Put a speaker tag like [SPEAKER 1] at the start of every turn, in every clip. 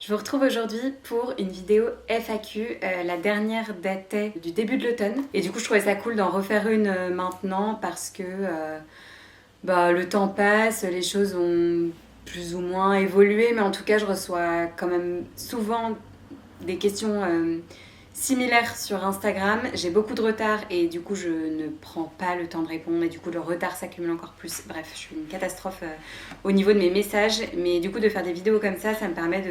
[SPEAKER 1] Je vous retrouve aujourd'hui pour une vidéo FAQ. La dernière datait du début de l'automne. Et du coup, je trouvais ça cool d'en refaire une maintenant parce que le temps passe, les choses ont plus ou moins évolué. Mais en tout cas, je reçois quand même souvent des questions similaires sur Instagram. J'ai beaucoup de retard et du coup, je ne prends pas le temps de répondre. Et du coup, le retard s'accumule encore plus. Bref, je suis une catastrophe au niveau de mes messages. Mais du coup, de faire des vidéos comme ça me permet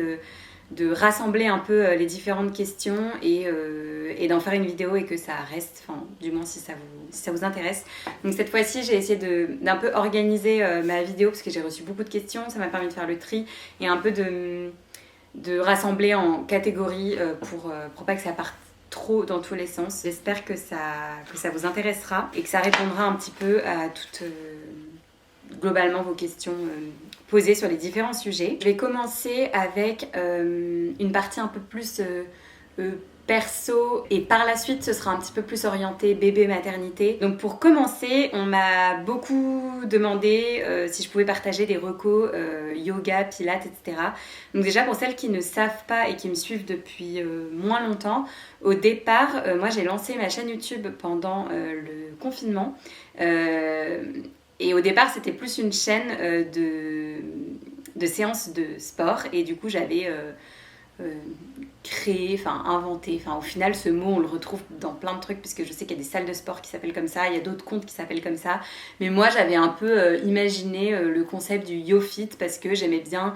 [SPEAKER 1] de rassembler un peu les différentes questions et d'en faire une vidéo et que ça reste, enfin du moins si ça vous intéresse. Donc cette fois-ci j'ai essayé d'un peu organiser ma vidéo parce que j'ai reçu beaucoup de questions, ça m'a permis de faire le tri et un peu de rassembler en catégories pour pas que ça parte trop dans tous les sens. J'espère que ça vous intéressera et que ça répondra un petit peu à toutes globalement vos questions posées sur les différents sujets. Je vais commencer avec une partie un peu plus perso et par la suite ce sera un petit peu plus orienté bébé maternité. Donc pour commencer, on m'a beaucoup demandé si je pouvais partager des recos yoga, pilates, etc. Donc déjà pour celles qui ne savent pas et qui me suivent depuis moins longtemps, au départ moi j'ai lancé ma chaîne YouTube pendant le confinement. Et au départ, c'était plus une chaîne de séances de sport. Et du coup, j'avais créé, inventé. Au final, ce mot, on le retrouve dans plein de trucs, puisque je sais qu'il y a des salles de sport qui s'appellent comme ça. Il y a d'autres comptes qui s'appellent comme ça. Mais moi, j'avais un peu imaginé le concept du YoFit, parce que j'aimais bien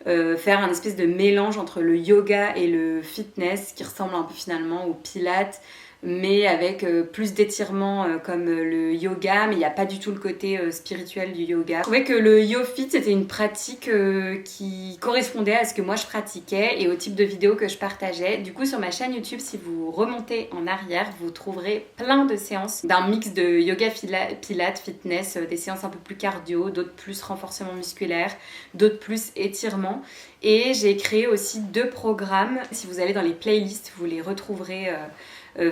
[SPEAKER 1] faire un espèce de mélange entre le yoga et le fitness, qui ressemble un peu finalement au pilates, mais avec plus d'étirements comme le yoga, mais il n'y a pas du tout le côté spirituel du yoga. Je trouvais que le YoFit c'était une pratique qui correspondait à ce que moi je pratiquais et au type de vidéos que je partageais. Du coup sur ma chaîne YouTube, si vous remontez en arrière, vous trouverez plein de séances d'un mix de yoga, pilates, fitness, des séances un peu plus cardio, d'autres plus renforcement musculaire, d'autres plus étirement. Et j'ai créé aussi 2 programmes. Si vous allez dans les playlists, vous les retrouverez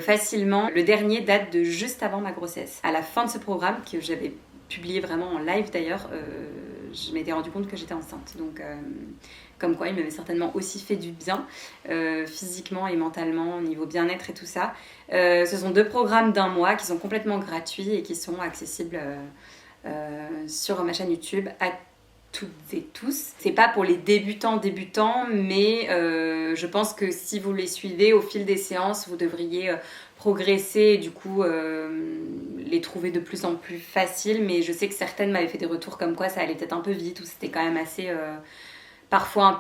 [SPEAKER 1] facilement. Le dernier date de juste avant ma grossesse. À la fin de ce programme, que j'avais publié vraiment en live d'ailleurs, je m'étais rendu compte que j'étais enceinte. Donc comme quoi il m'avait certainement aussi fait du bien physiquement et mentalement au niveau bien-être et tout ça. Ce sont 2 programmes d'1 mois qui sont complètement gratuits et qui sont accessibles sur ma chaîne YouTube à toutes et tous. C'est pas pour les débutants, mais je pense que si vous les suivez au fil des séances, vous devriez progresser et du coup les trouver de plus en plus faciles. Mais je sais que certaines m'avaient fait des retours comme quoi ça allait peut-être un peu vite ou c'était quand même assez parfois un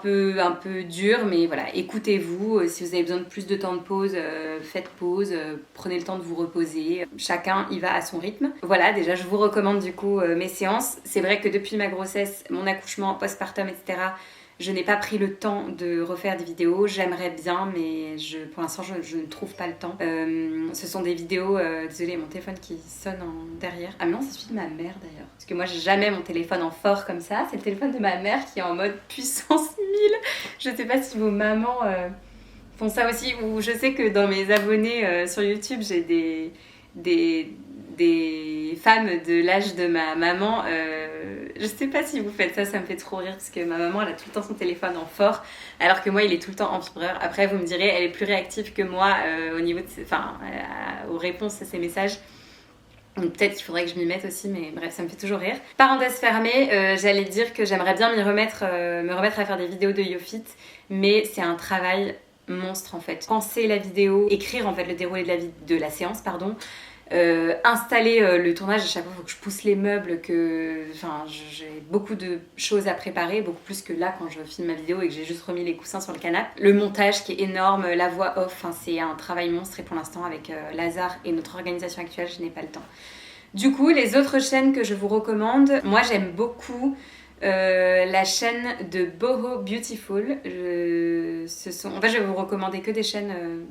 [SPEAKER 1] peu dur, mais voilà, écoutez-vous. Si vous avez besoin de plus de temps de pause, faites pause, prenez le temps de vous reposer. Chacun y va à son rythme. Voilà, déjà je vous recommande du coup mes séances. C'est vrai que depuis ma grossesse, mon accouchement, postpartum, etc., je n'ai pas pris le temps de refaire des vidéos. J'aimerais bien, mais pour l'instant, je ne trouve pas le temps. Ce sont des vidéos... désolée, mon téléphone qui sonne derrière. Ah mais non, c'est celui de ma mère d'ailleurs. Parce que moi, j'ai jamais mon téléphone en fort comme ça. C'est le téléphone de ma mère qui est en mode puissance 1000. Je sais pas si vos mamans font ça aussi. Ou je sais que dans mes abonnés sur YouTube, j'ai des femmes de l'âge de ma maman. Je sais pas si vous faites ça, ça me fait trop rire parce que ma maman elle a tout le temps son téléphone en fort alors que moi il est tout le temps en vibreur. Après vous me direz, elle est plus réactive que moi au niveau de aux réponses à ses messages. Donc peut-être qu'il faudrait que je m'y mette aussi, mais bref, ça me fait toujours rire. Parenthèse fermée, j'allais dire que j'aimerais bien me remettre à faire des vidéos de YoFit, mais c'est un travail monstre en fait. Penser la vidéo, écrire en fait le déroulé de la séance, pardon. Installer le tournage, à chaque fois il faut que je pousse les meubles, j'ai beaucoup de choses à préparer, beaucoup plus que là quand je filme ma vidéo et que j'ai juste remis les coussins sur le canapé. Le montage qui est énorme, la voix off, c'est un travail monstre et pour l'instant avec Lazare et notre organisation actuelle, je n'ai pas le temps. Du coup, les autres chaînes que je vous recommande, moi j'aime beaucoup la chaîne de Boho Beautiful. En fait, je vais vous recommander que des chaînes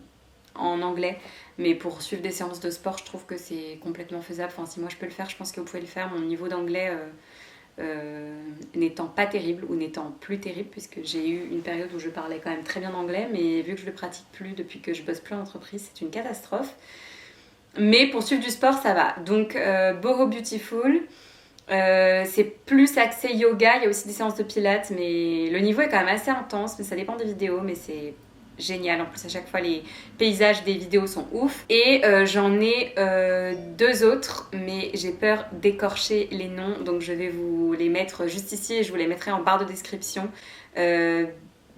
[SPEAKER 1] en anglais, mais pour suivre des séances de sport, je trouve que c'est complètement faisable. Enfin, si moi je peux le faire, je pense que vous pouvez le faire. Mon niveau d'anglais n'étant pas terrible ou n'étant plus terrible, puisque j'ai eu une période où je parlais quand même très bien anglais, mais vu que je le pratique plus depuis que je bosse plus en entreprise, c'est une catastrophe. Mais pour suivre du sport, ça va. Donc, Boho Beautiful. C'est plus axé yoga, il y a aussi des séances de pilates, mais le niveau est quand même assez intense, mais ça dépend des vidéos, mais c'est génial. En plus, à chaque fois, les paysages des vidéos sont ouf. Et j'en ai deux autres, mais j'ai peur d'écorcher les noms, donc je vais vous les mettre juste ici et je vous les mettrai en barre de description.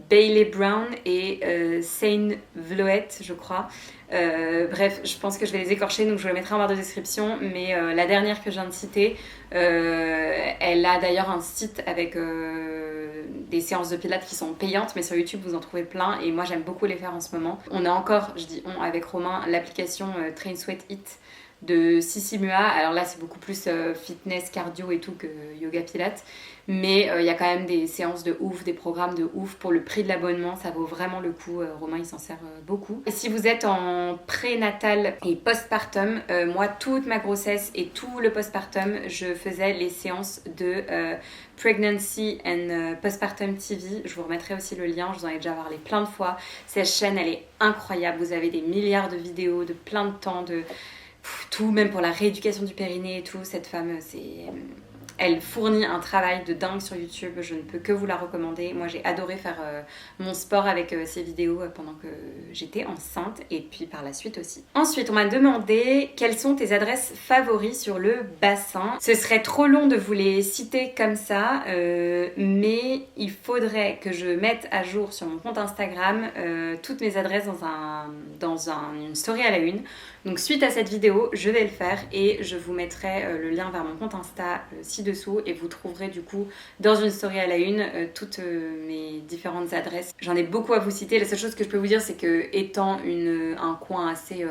[SPEAKER 1] Bailey Brown et Sane Vloet, je crois. Bref, je pense que je vais les écorcher, donc je vous les mettrai en barre de description. Mais la dernière que je viens de citer, elle a d'ailleurs un site avec des séances de pilates qui sont payantes, mais sur YouTube vous en trouvez plein et moi j'aime beaucoup les faire en ce moment. On a encore, je dis on avec Romain, l'application Train Sweat Eat de Sissi Mua. Alors là c'est beaucoup plus fitness, cardio et tout que yoga pilates, mais il y a quand même des séances de ouf, des programmes de ouf pour le prix de l'abonnement, ça vaut vraiment le coup. Romain il s'en sert beaucoup. Et si vous êtes en prénatal et postpartum, moi toute ma grossesse et tout le postpartum je faisais les séances de Pregnancy and Postpartum TV. Je vous remettrai aussi le lien, je vous en ai déjà parlé plein de fois. Cette chaîne elle est incroyable, vous avez des milliards de vidéos de plein de temps, de tout, même pour la rééducation du périnée et tout. Cette femme, elle fournit un travail de dingue sur YouTube, je ne peux que vous la recommander. Moi j'ai adoré faire mon sport avec ces vidéos pendant que j'étais enceinte et puis par la suite aussi. Ensuite on m'a demandé quelles sont tes adresses favoris sur le bassin. Ce serait trop long de vous les citer comme ça, mais il faudrait que je mette à jour sur mon compte Instagram toutes mes adresses dans une story à la une. Donc suite à cette vidéo, je vais le faire et je vous mettrai le lien vers mon compte Insta ci-dessous et vous trouverez du coup dans une story à la une toutes mes différentes adresses. J'en ai beaucoup à vous citer. La seule chose que je peux vous dire, c'est que étant un coin assez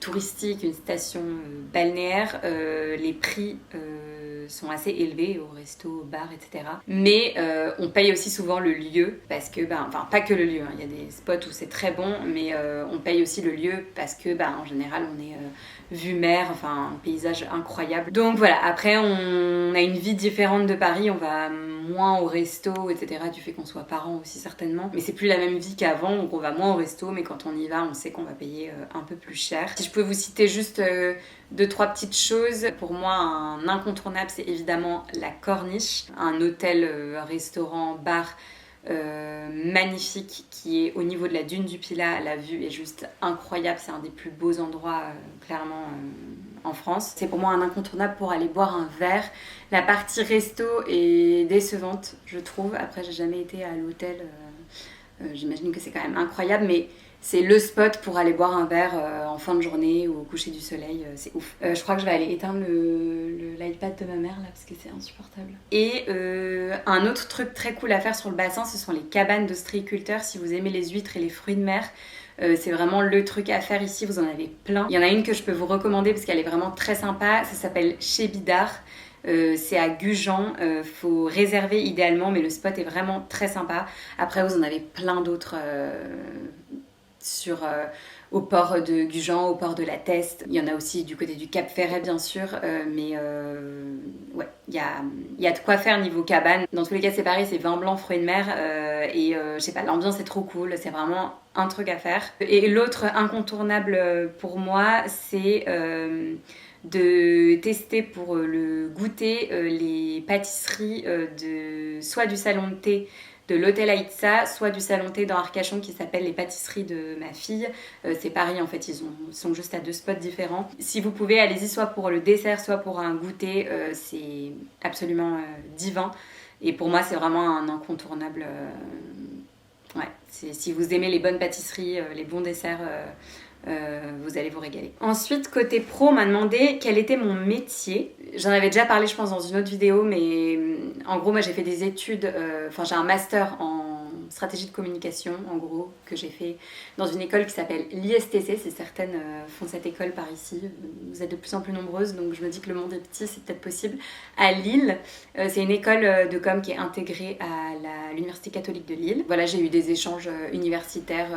[SPEAKER 1] touristique, une station balnéaire, les prix sont assez élevés au resto, au bar, etc. Mais on paye aussi souvent le lieu parce que, enfin pas que le lieu, hein, il y a des spots où c'est très bon, mais on paye aussi le lieu parce que en général on est vue mer, enfin un paysage incroyable. Donc voilà, après on a une vie différente de Paris, on va moins au resto, etc. du fait qu'on soit parents aussi certainement. Mais c'est plus la même vie qu'avant, donc on va moins au resto, mais quand on y va, on sait qu'on va payer un peu plus cher. Si je peux vous citer juste deux, trois petites choses, pour moi un incontournable c'est évidemment la Corniche, un hôtel, restaurant, bar magnifique qui est au niveau de la dune du Pilat. La vue est juste incroyable, c'est un des plus beaux endroits clairement en France. C'est pour moi un incontournable pour aller boire un verre. La partie resto est décevante je trouve, après j'ai jamais été à l'hôtel, j'imagine que c'est quand même incroyable, mais c'est le spot pour aller boire un verre en fin de journée ou au coucher du soleil, c'est ouf. Je crois que je vais aller éteindre l'iPad de ma mère là parce que c'est insupportable. Et un autre truc très cool à faire sur le bassin, ce sont les cabanes d'ostréiculteurs. Si vous aimez les huîtres et les fruits de mer, c'est vraiment le truc à faire ici, vous en avez plein. Il y en a une que je peux vous recommander parce qu'elle est vraiment très sympa, ça s'appelle Chez Bidart. C'est à Gujan, faut réserver idéalement, mais le spot est vraiment très sympa. Après vous en avez plein d'autres au port de Gujan, au port de la Teste. Il y en a aussi du côté du Cap Ferret bien sûr, mais ouais, il y a de quoi faire niveau cabane. Dans tous les cas c'est pareil, c'est vin blanc, fruits de mer, et je sais pas, l'ambiance est trop cool, c'est vraiment un truc à faire. Et l'autre incontournable pour moi, c'est de tester pour le goûter les pâtisseries soit du salon de thé de l'hôtel Aïtsa, soit du salon thé dans Arcachon qui s'appelle les pâtisseries de ma fille. C'est pareil en fait, ils sont juste à deux spots différents. Si vous pouvez, allez-y soit pour le dessert, soit pour un goûter, c'est absolument divin. Et pour moi, c'est vraiment un incontournable. Ouais, si vous aimez les bonnes pâtisseries, les bons desserts, vous allez vous régaler. Ensuite, côté pro, on m'a demandé quel était mon métier. J'en avais déjà parlé, je pense, dans une autre vidéo, mais en gros, moi j'ai fait des études, j'ai un master en stratégie de communication, en gros, que j'ai fait dans une école qui s'appelle l'ISTC. C'est certaines font cette école par ici. Vous êtes de plus en plus nombreuses, donc je me dis que le monde est petit, c'est peut-être possible. À Lille, c'est une école de com qui est intégrée à l'Université catholique de Lille. Voilà, j'ai eu des échanges universitaires,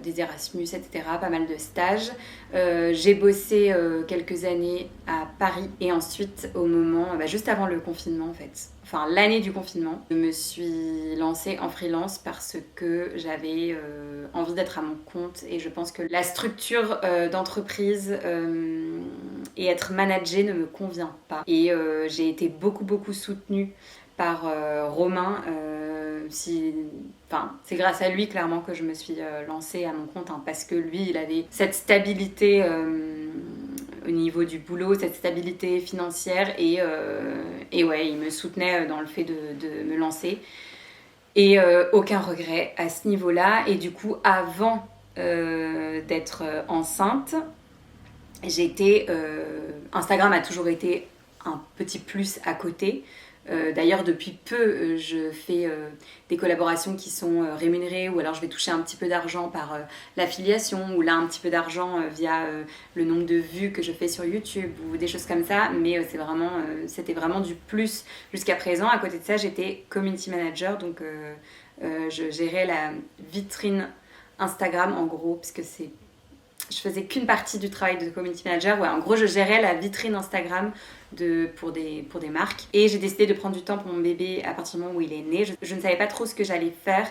[SPEAKER 1] des Erasmus, etc., pas mal de stages. J'ai bossé quelques années à Paris et ensuite au moment, juste avant le confinement en fait, enfin l'année du confinement, je me suis lancée en freelance parce que j'avais envie d'être à mon compte et je pense que la structure d'entreprise et être managée ne me convient pas. Et j'ai été beaucoup soutenue par Romain. C'est grâce à lui clairement que je me suis lancée à mon compte, hein, parce que lui, il avait cette stabilité au niveau du boulot, cette stabilité financière, et ouais, il me soutenait dans le fait de me lancer. Et aucun regret à ce niveau-là. Et du coup, avant d'être enceinte, Instagram a toujours été un petit plus à côté. D'ailleurs, depuis peu, je fais des collaborations qui sont rémunérées, ou alors je vais toucher un petit peu d'argent par l'affiliation, ou là un petit peu d'argent via le nombre de vues que je fais sur YouTube, ou des choses comme ça. Mais c'était vraiment du plus jusqu'à présent. À côté de ça, j'étais community manager, donc je gérais la vitrine Instagram en gros, parce que je faisais qu'une partie du travail de community manager. Ouais, en gros, je gérais la vitrine Instagram pour des marques. Et j'ai décidé de prendre du temps pour mon bébé à partir du moment où il est né. Je ne savais pas trop ce que j'allais faire,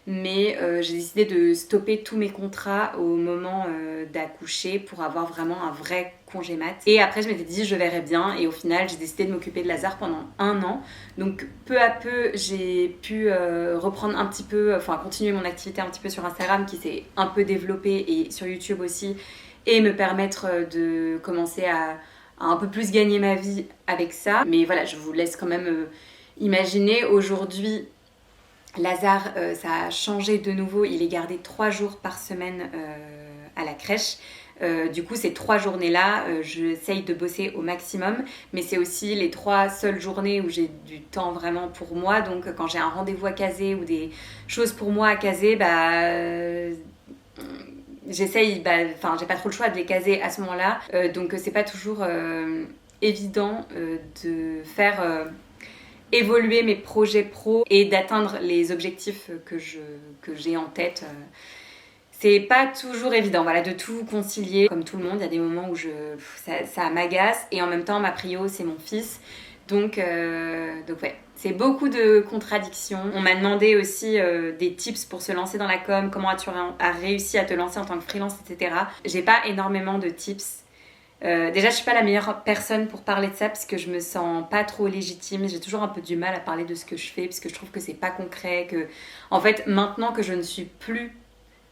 [SPEAKER 1] mais j'ai décidé de stopper tous mes contrats au moment d'accoucher pour avoir vraiment un vrai congé mat. Et après, je m'étais dit, je verrai bien. Et au final, j'ai décidé de m'occuper de Lazare pendant 1 an. Donc, peu à peu, j'ai pu reprendre un petit peu, continuer mon activité un petit peu sur Instagram, qui s'est un peu développée, et sur YouTube aussi, et me permettre de commencer à un peu plus gagner ma vie avec ça. Mais voilà, je vous laisse quand même imaginer. Aujourd'hui, Lazare, ça a changé de nouveau. Il est gardé 3 jours par semaine à la crèche. Du coup, ces 3 journées-là, j'essaye de bosser au maximum, mais c'est aussi les 3 seules journées où j'ai du temps vraiment pour moi. Donc, quand j'ai un rendez-vous à caser ou des choses pour moi à caser, j'essaye, j'ai pas trop le choix de les caser à ce moment-là. Donc, c'est pas toujours évident de faire évoluer mes projets pro et d'atteindre les objectifs que j'ai en tête. C'est pas toujours évident, voilà, de tout concilier. Comme tout le monde, il y a des moments où ça m'agace, et en même temps, ma prio, c'est mon fils. Donc ouais, c'est beaucoup de contradictions. On m'a demandé aussi des tips pour se lancer dans la com, comment as-tu réussi à te lancer en tant que freelance, etc. J'ai pas énormément de tips. Déjà, je suis pas la meilleure personne pour parler de ça, parce que je me sens pas trop légitime. J'ai toujours un peu du mal à parler de ce que je fais, parce que je trouve que c'est pas concret. En fait, maintenant que je ne suis plus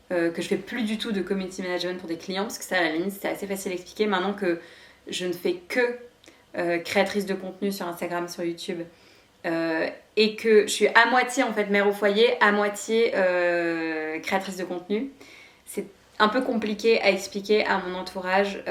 [SPEAKER 1] que je fais plus du tout de community management pour des clients, parce que ça, à la limite, c'était assez facile à expliquer. Maintenant que je ne fais que créatrice de contenu sur Instagram, sur YouTube, et que je suis à moitié en fait mère au foyer, à moitié créatrice de contenu, c'est un peu compliqué à expliquer à mon entourage.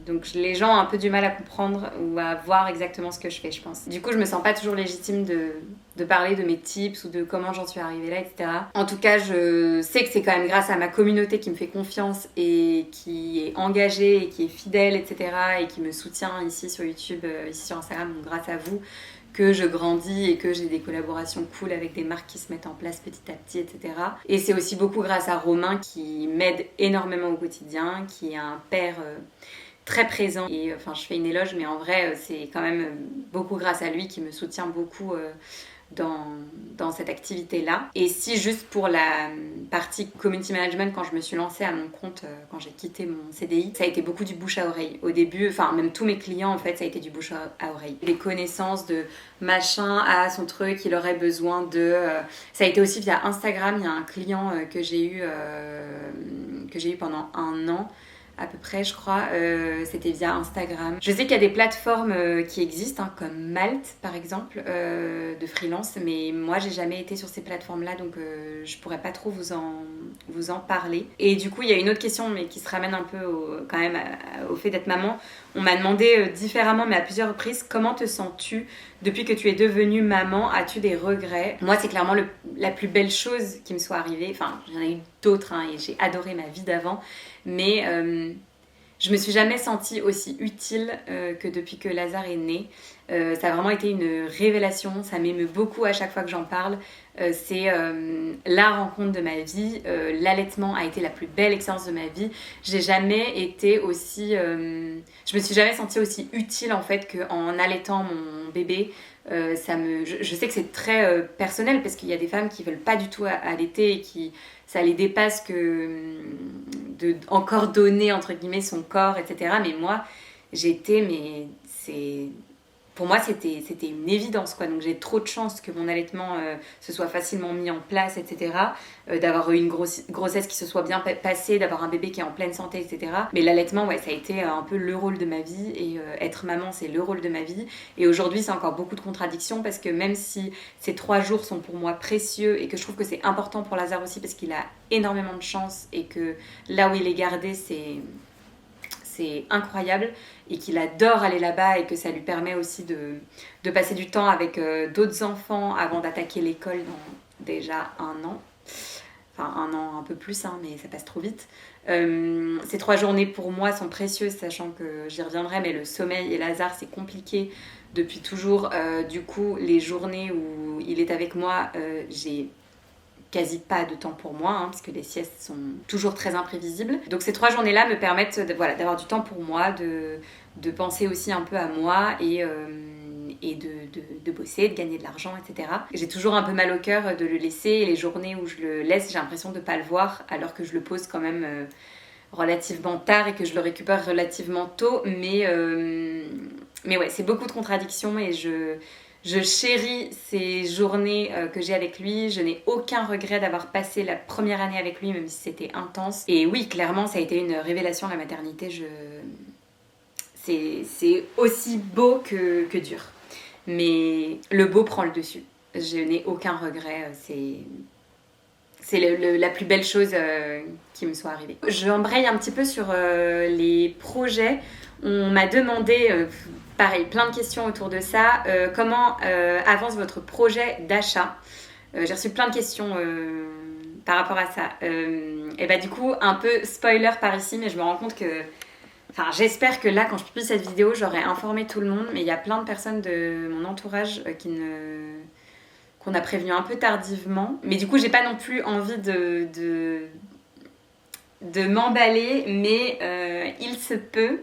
[SPEAKER 1] Donc les gens ont un peu du mal à comprendre ou à voir exactement ce que je fais, je pense. Du coup, je me sens pas toujours légitime de parler de mes tips ou de comment j'en suis arrivée là, etc. En tout cas, je sais que c'est quand même grâce à ma communauté qui me fait confiance et qui est engagée et qui est fidèle, etc. et qui me soutient ici sur YouTube, ici sur Instagram, donc grâce à vous, que je grandis et que j'ai des collaborations cool avec des marques qui se mettent en place petit à petit, etc. Et c'est aussi beaucoup grâce à Romain, qui m'aide énormément au quotidien, qui est un père très présent. Et je fais une éloge, mais en vrai, c'est quand même beaucoup grâce à lui, qui me soutient beaucoup dans cette activité-là. Et si juste pour la partie community management, quand je me suis lancée à mon compte, quand j'ai quitté mon CDI, ça a été beaucoup du bouche à oreille. Au début, même tous mes clients, en fait, ça a été du bouche à oreille. Des connaissances de machin à son truc, il aurait besoin de... Ça a été aussi via Instagram. Il y a un client que j'ai eu pendant 1 an, à peu près, je crois. C'était via Instagram. Je sais qu'il y a des plateformes qui existent, comme Malte par exemple, de freelance, mais moi j'ai jamais été sur ces plateformes là, donc je pourrais pas trop vous en parler. Et du coup, il y a une autre question, mais qui se ramène un peu quand même au fait d'être maman. On m'a demandé différemment, mais à plusieurs reprises, comment te sens-tu depuis que tu es devenue maman? As-tu des regrets? Moi, c'est clairement la plus belle chose qui me soit arrivée. J'en ai eu d'autres, et j'ai adoré ma vie d'avant, mais je me suis jamais sentie aussi utile que depuis que Lazare est né. Ça a vraiment été une révélation, ça m'émeut beaucoup à chaque fois que j'en parle. C'est la rencontre de ma vie. L'allaitement a été la plus belle expérience de ma vie. J'ai jamais été aussi... je me suis jamais sentie aussi utile en fait qu'en allaitant mon bébé. Je sais que c'est très personnel parce qu'il y a des femmes qui veulent pas du tout allaiter et qui ça les dépasse de encore donner entre guillemets son corps, etc. Mais moi pour moi c'était une évidence quoi. Donc j'ai trop de chance que mon allaitement se soit facilement mis en place, etc. D'avoir eu une grossesse qui se soit bien passée, d'avoir un bébé qui est en pleine santé, etc. Mais l'allaitement, ouais, ça a été un peu le rôle de ma vie et être maman, c'est le rôle de ma vie. Et aujourd'hui, c'est encore beaucoup de contradictions parce que même si ces 3 jours sont pour moi précieux et que je trouve que c'est important pour Lazare aussi parce qu'il a énormément de chance et que là où il est gardé, c'est incroyable et qu'il adore aller là-bas et que ça lui permet aussi de passer du temps avec d'autres enfants avant d'attaquer l'école dans déjà 1 an. Enfin 1 an un peu plus, hein, mais ça passe trop vite. Ces 3 journées pour moi sont précieuses, sachant que j'y reviendrai, mais le sommeil et Lazare c'est compliqué depuis toujours. Du coup, les journées où il est avec moi, j'ai quasi pas de temps pour moi, hein, parce que les siestes sont toujours très imprévisibles. Donc ces 3 journées-là me permettent d'avoir du temps pour moi, de penser aussi un peu à moi et de bosser, de gagner de l'argent, etc. J'ai toujours un peu mal au cœur de le laisser et les journées où je le laisse, j'ai l'impression de ne pas le voir alors que je le pose quand même relativement tard et que je le récupère relativement tôt. Mais ouais, c'est beaucoup de contradictions et je chéris ces journées que j'ai avec lui. Je n'ai aucun regret d'avoir passé la première année avec lui, même si c'était intense. Et oui, clairement, ça a été une révélation, la maternité. C'est aussi beau que dur. Mais le beau prend le dessus. Je n'ai aucun regret. C'est la plus belle chose qui me soit arrivée. Je embraye un petit peu sur les projets. On m'a demandé, pareil, plein de questions autour de ça. Comment avance votre projet d'achat ? J'ai reçu plein de questions par rapport à ça. Et bah du coup, un peu spoiler par ici, mais je me rends compte que... Enfin, j'espère que là, quand je publie cette vidéo, j'aurai informé tout le monde, mais il y a plein de personnes de mon entourage qu'on a prévenu un peu tardivement. Mais du coup, j'ai pas non plus envie de m'emballer, mais il se peut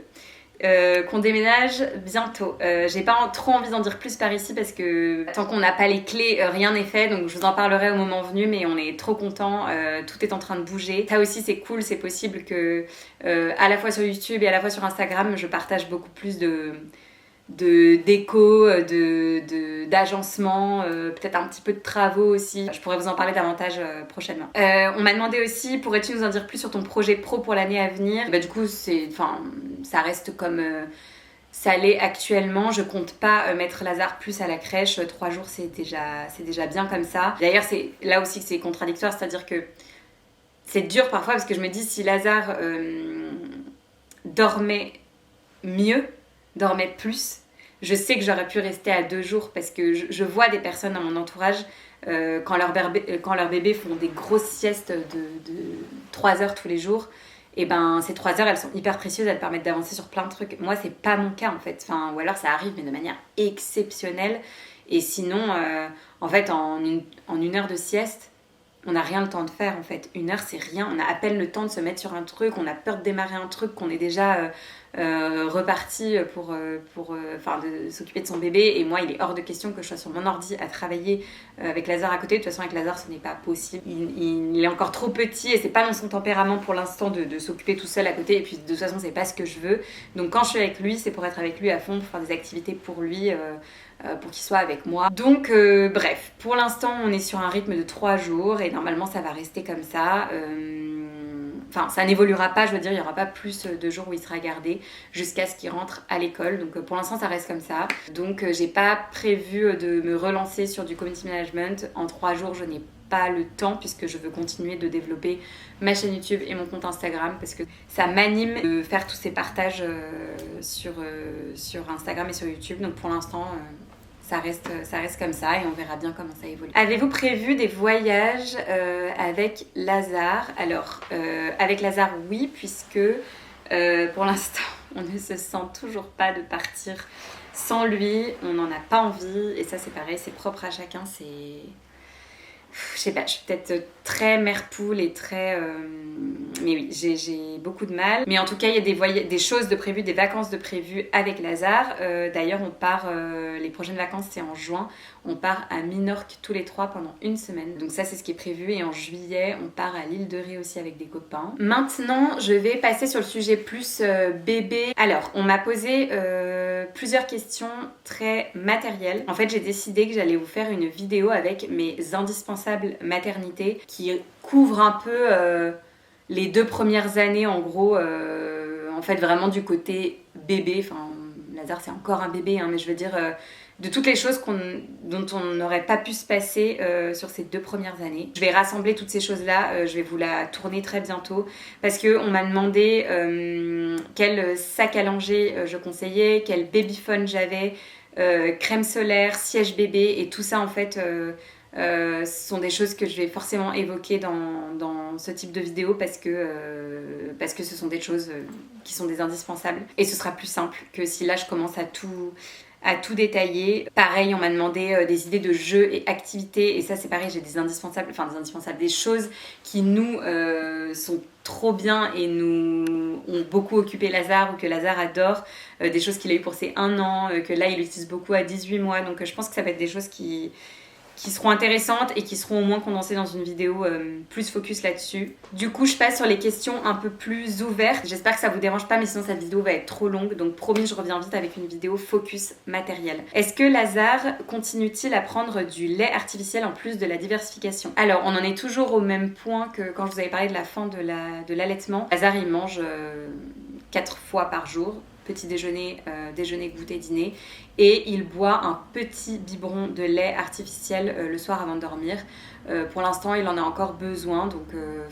[SPEAKER 1] qu'on déménage bientôt. J'ai pas trop envie d'en dire plus par ici parce que tant qu'on n'a pas les clés, rien n'est fait. Donc je vous en parlerai au moment venu, mais on est trop contents. Tout est en train de bouger. Ça aussi c'est cool, c'est possible que à la fois sur YouTube et à la fois sur Instagram, je partage beaucoup plus de déco, d'agencement, peut-être un petit peu de travaux aussi. Je pourrais vous en parler davantage prochainement. On m'a demandé aussi, pourrais-tu nous en dire plus sur ton projet pro pour l'année à venir ? Bah, du coup, ça reste comme ça l'est actuellement. Je compte pas mettre Lazare plus à la crèche. 3 jours, c'est déjà bien comme ça. D'ailleurs, c'est là aussi que c'est contradictoire, c'est-à-dire que c'est dur parfois parce que je me dis si Lazare dormait mieux, dormait plus, je sais que j'aurais pu rester à 2 jours parce que je vois des personnes dans mon entourage quand leurs bébés font des grosses siestes de 3 heures tous les jours, et ben ces 3 heures elles sont hyper précieuses, elles permettent d'avancer sur plein de trucs. Moi c'est pas mon cas en fait, ou alors ça arrive mais de manière exceptionnelle, et sinon en fait en 1 heure de sieste on n'a rien le temps de faire en fait. 1 heure c'est rien, on a à peine le temps de se mettre sur un truc, on a peur de démarrer un truc, qu'on est déjà reparti pour de s'occuper de son bébé. Et moi il est hors de question que je sois sur mon ordi à travailler avec Lazare à côté. De toute façon avec Lazare ce n'est pas possible, il est encore trop petit et c'est pas dans son tempérament pour l'instant de s'occuper tout seul à côté, et puis de toute façon c'est pas ce que je veux. Donc quand je suis avec lui c'est pour être avec lui à fond, pour faire des activités pour lui, pour qu'il soit avec moi. Donc bref, pour l'instant on est sur un rythme de 3 jours et normalement ça va rester comme ça. Enfin, ça n'évoluera pas, je veux dire, il n'y aura pas plus de jours où il sera gardé jusqu'à ce qu'il rentre à l'école. Donc pour l'instant ça reste comme ça. Donc j'ai pas prévu de me relancer sur du community management. En 3 jours je n'ai pas le temps puisque je veux continuer de développer ma chaîne YouTube et mon compte Instagram parce que ça m'anime de faire tous ces partages sur Instagram et sur YouTube. Donc pour l'instant ça reste comme ça et on verra bien comment ça évolue. Avez-vous prévu des voyages avec Lazare ? Alors avec Lazare oui, puisque pour l'instant on ne se sent toujours pas de partir Sans lui, on n'en a pas envie. Et ça, c'est pareil, c'est propre à chacun. Je sais pas, je suis peut-être très mère poule et très... Mais oui, j'ai beaucoup de mal. Mais en tout cas, il y a des choses de prévues, des vacances de prévues avec Lazare. D'ailleurs, on part, les prochaines vacances, c'est en juin. On part à Minorque tous les 3 pendant une semaine. Donc ça, c'est ce qui est prévu. Et en juillet, on part à l'île de Ré aussi avec des copains. Maintenant, je vais passer sur le sujet plus bébé. Alors, on m'a posé plusieurs questions très matérielles. En fait, j'ai décidé que j'allais vous faire une vidéo avec mes indispensables maternité qui couvre un peu les 2 premières années en gros, en fait vraiment du côté bébé. Enfin, Lazare c'est encore un bébé, hein, mais je veux dire de toutes les choses dont on n'aurait pas pu se passer sur ces 2 premières années. Je vais rassembler toutes ces choses-là, je vais vous la tourner très bientôt parce qu'on m'a demandé quel sac à langer je conseillais, quel babyphone j'avais, crème solaire, siège bébé et tout ça en fait... ce sont des choses que je vais forcément évoquer dans ce type de vidéo parce que ce sont des choses qui sont des indispensables et ce sera plus simple que si là je commence à tout détailler. Pareil, on m'a demandé des idées de jeux et activités et ça c'est pareil, j'ai des indispensables, des choses qui nous sont trop bien et nous ont beaucoup occupé Lazare ou que Lazare adore, des choses qu'il a eu pour ses 1 an, que là il utilise beaucoup à 18 mois, donc je pense que ça va être des choses qui seront intéressantes et qui seront au moins condensées dans une vidéo plus focus là-dessus. Du coup, je passe sur les questions un peu plus ouvertes. J'espère que ça vous dérange pas, mais sinon cette vidéo va être trop longue. Donc promis, je reviens vite avec une vidéo focus matériel. Est-ce que Lazare continue-t-il à prendre du lait artificiel en plus de la diversification? Alors, on en est toujours au même point que quand je vous avais parlé de la fin de l'allaitement. Lazare, il mange 4 fois par jour. Petit déjeuner, déjeuner, goûter, dîner. Et il boit un petit biberon de lait artificiel le soir avant de dormir. Pour l'instant, il en a encore besoin. Donc,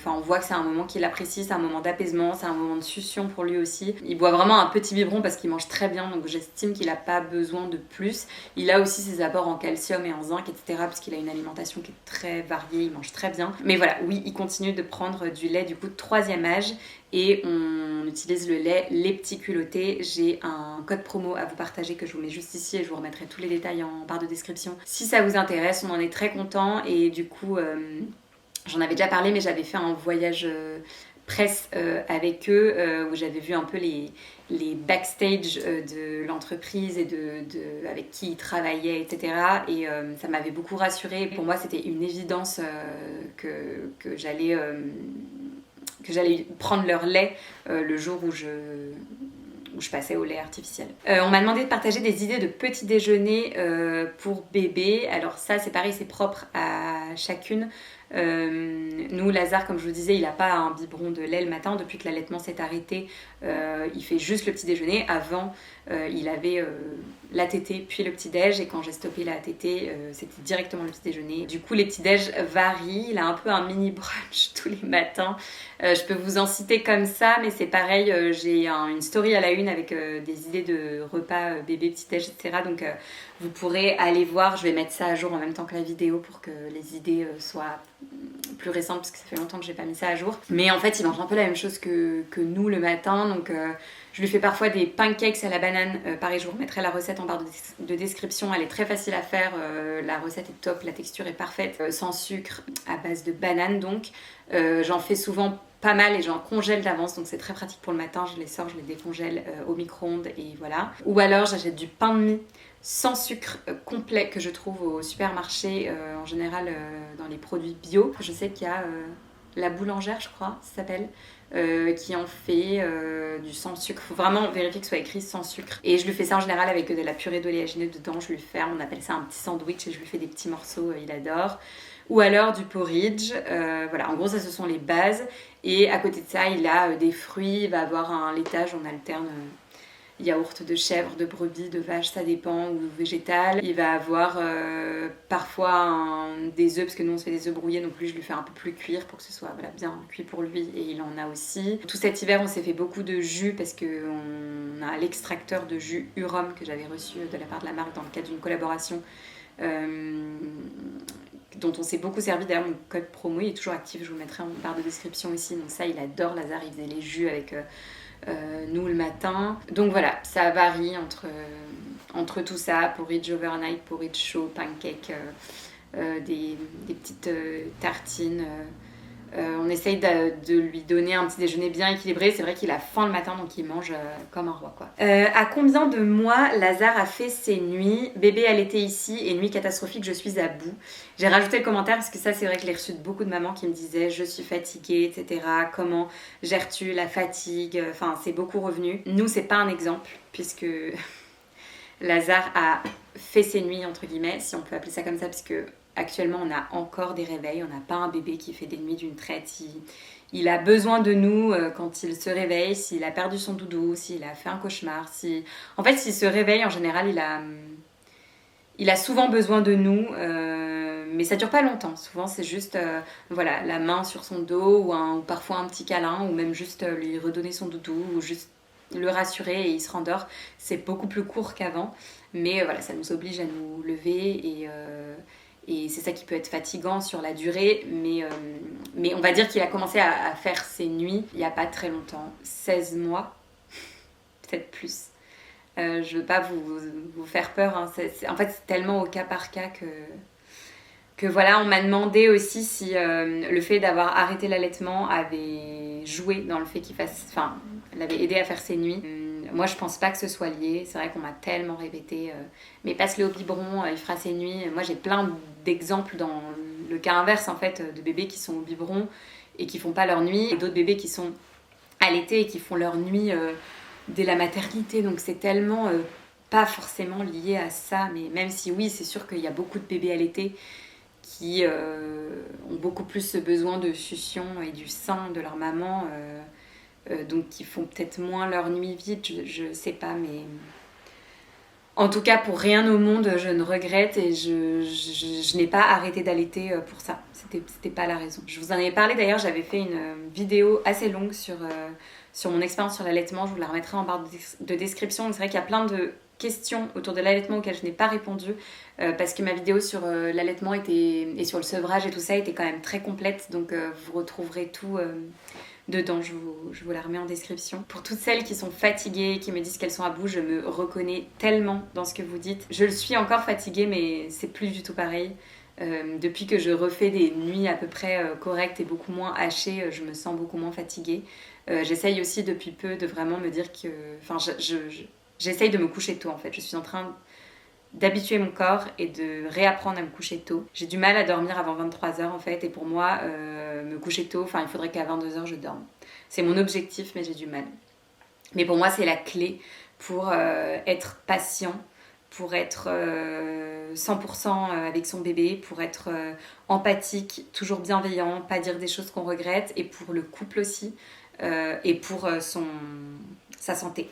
[SPEAKER 1] on voit que c'est un moment qu'il apprécie, c'est un moment d'apaisement, c'est un moment de succion pour lui aussi. Il boit vraiment un petit biberon parce qu'il mange très bien. Donc, j'estime qu'il n'a pas besoin de plus. Il a aussi ses apports en calcium et en zinc, etc. Parce qu'il a une alimentation qui est très variée. Il mange très bien. Mais voilà, oui, il continue de prendre du lait du coup de 3e âge. Et on utilise le lait Les Petits Culottés. J'ai un code promo à vous partager que je vous mets juste ici et je vous remettrai tous les détails en barre de description. Si ça vous intéresse, on en est très content et du coup, j'en avais déjà parlé, mais j'avais fait un voyage presse avec eux où j'avais vu un peu les backstage de l'entreprise et avec qui ils travaillaient, etc. Et ça m'avait beaucoup rassurée. Pour moi, c'était une évidence que j'allais prendre leur lait le jour où je passais au lait artificiel. On m'a demandé de partager des idées de petit déjeuner pour bébé. Alors ça, c'est pareil, c'est propre à chacune. Nous, Lazare, comme je vous disais, il n'a pas un biberon de lait le matin. Depuis que l'allaitement s'est arrêté, il fait juste le petit déjeuner. Avant, il avait la tétée puis le petit déj. Et quand j'ai stoppé la tétée, c'était directement le petit déjeuner. Du coup, les petits déj varient. Il a un peu un mini brunch tous les matins. Je peux vous en citer comme ça, mais c'est pareil. J'ai une story à la une avec des idées de repas bébé, petit déj, etc. Donc, vous pourrez aller voir. Je vais mettre ça à jour en même temps que la vidéo pour que les idées soient plus récentes parce que ça fait longtemps que j'ai pas mis ça à jour. Mais en fait, il mange un peu la même chose que nous le matin. Donc, je lui fais parfois des pancakes à la banane. Pareil, je vous remettrai la recette en barre de description. Elle est très facile à faire. La recette est top, la texture est parfaite. Sans sucre, à base de banane donc. J'en fais souvent pas mal et j'en congèle d'avance, donc c'est très pratique pour le matin. Je les sors, je les décongèle au micro-ondes et voilà. Ou alors j'achète du pain de mie sans sucre complet que je trouve au supermarché, en général dans les produits bio. Je sais qu'il y a la boulangère, je crois, ça s'appelle, qui en fait du sans sucre. Faut vraiment vérifier que ce soit écrit sans sucre. Et je lui fais ça en général avec de la purée d'oléagineux dedans. Je lui fais, on appelle ça un petit sandwich et je lui fais des petits morceaux, il adore. Ou alors du porridge, voilà, en gros ça ce sont les bases. Et à côté de ça, il a des fruits, il va avoir un laitage, on alterne yaourt de chèvre, de brebis, de vache, ça dépend, ou végétal. Il va avoir parfois des œufs, parce que nous on se fait des œufs brouillés, donc lui je lui fais un peu plus cuire pour que ce soit voilà, bien cuit pour lui, et il en a aussi. Tout cet hiver on s'est fait beaucoup de jus, parce qu'on a l'extracteur de jus Urom que j'avais reçu de la part de la marque dans le cadre d'une collaboration. Dont on s'est beaucoup servi. D'ailleurs mon code promo il est toujours actif, je vous mettrai en barre de description ici. Donc ça il adore, Lazare, il faisait les jus avec nous le matin. Donc voilà, ça varie entre entre tout ça, porridge overnight, porridge chaud, pancake, des petites tartines. On essaye de lui donner un petit déjeuner bien équilibré. C'est vrai qu'il a faim le matin, donc il mange comme un roi, quoi. À combien de mois Lazare a fait ses nuits? Bébé allaité ici et nuit catastrophique, je suis à bout. J'ai rajouté le commentaire parce que ça, c'est vrai que je l'ai reçu de beaucoup de mamans qui me disaient je suis fatiguée, etc. Comment gères-tu la fatigue? Enfin, c'est beaucoup revenu. Nous, c'est pas un exemple puisque Lazare a fait ses nuits, entre guillemets, si on peut appeler ça comme ça, parce que actuellement, on a encore des réveils. On n'a pas un bébé qui fait des nuits d'une traite. Il a besoin de nous quand il se réveille, s'il a perdu son doudou, s'il a fait un cauchemar. En fait, s'il se réveille, en général, il a souvent besoin de nous, mais ça dure pas longtemps. Souvent, c'est juste voilà, la main sur son dos ou parfois un petit câlin ou même juste lui redonner son doudou ou juste le rassurer et il se rendort. C'est beaucoup plus court qu'avant, mais voilà, ça nous oblige à nous lever et c'est ça qui peut être fatigant sur la durée, mais on va dire qu'il a commencé à faire ses nuits il n'y a pas très longtemps, 16 mois, peut-être plus. Je veux pas vous faire peur, hein. En fait, c'est tellement au cas par cas que voilà, on m'a demandé aussi si le fait d'avoir arrêté l'allaitement avait joué dans le fait qu'il fasse... Enfin, l'avait aidé à faire ses nuits. Moi, je pense pas que ce soit lié. C'est vrai qu'on m'a tellement répété mais passe-le au biberon, il fera ses nuits. Moi, j'ai plein d'exemples dans le cas inverse, en fait, de bébés qui sont au biberon et qui font pas leur nuit, et d'autres bébés qui sont allaités et qui font leur nuit dès la maternité. Donc, c'est tellement pas forcément lié à ça. Mais même si, oui, c'est sûr qu'il y a beaucoup de bébés allaités qui ont beaucoup plus besoin de succion et du sein de leur maman, donc qui font peut-être moins leur nuit vide, je sais pas, mais en tout cas pour rien au monde je ne regrette et je n'ai pas arrêté d'allaiter pour ça, c'était pas la raison. Je vous en avais parlé d'ailleurs, j'avais fait une vidéo assez longue sur mon expérience sur l'allaitement, je vous la remettrai en barre de description. C'est vrai qu'il y a plein de questions autour de l'allaitement auxquelles je n'ai pas répondu parce que ma vidéo sur l'allaitement et sur le sevrage et tout ça était quand même très complète, donc vous retrouverez tout dedans, je vous la remets en description. Pour toutes celles qui sont fatiguées, qui me disent qu'elles sont à bout, je me reconnais tellement dans ce que vous dites. Je le suis encore fatiguée, mais c'est plus du tout pareil. Depuis que je refais des nuits à peu près correctes et beaucoup moins hachées, je me sens beaucoup moins fatiguée. J'essaye aussi depuis peu de vraiment me dire que... Enfin, j'essaye de me coucher tôt en fait. Je suis en train d'habituer mon corps et de réapprendre à me coucher tôt. J'ai du mal à dormir avant 23h en fait, et pour moi, me coucher tôt, enfin il faudrait qu'à 22h je dorme. C'est mon objectif, mais j'ai du mal. Mais pour moi, c'est la clé pour être patient, pour être 100% avec son bébé, pour être empathique, toujours bienveillant, pas dire des choses qu'on regrette, et pour le couple aussi, et pour sa santé.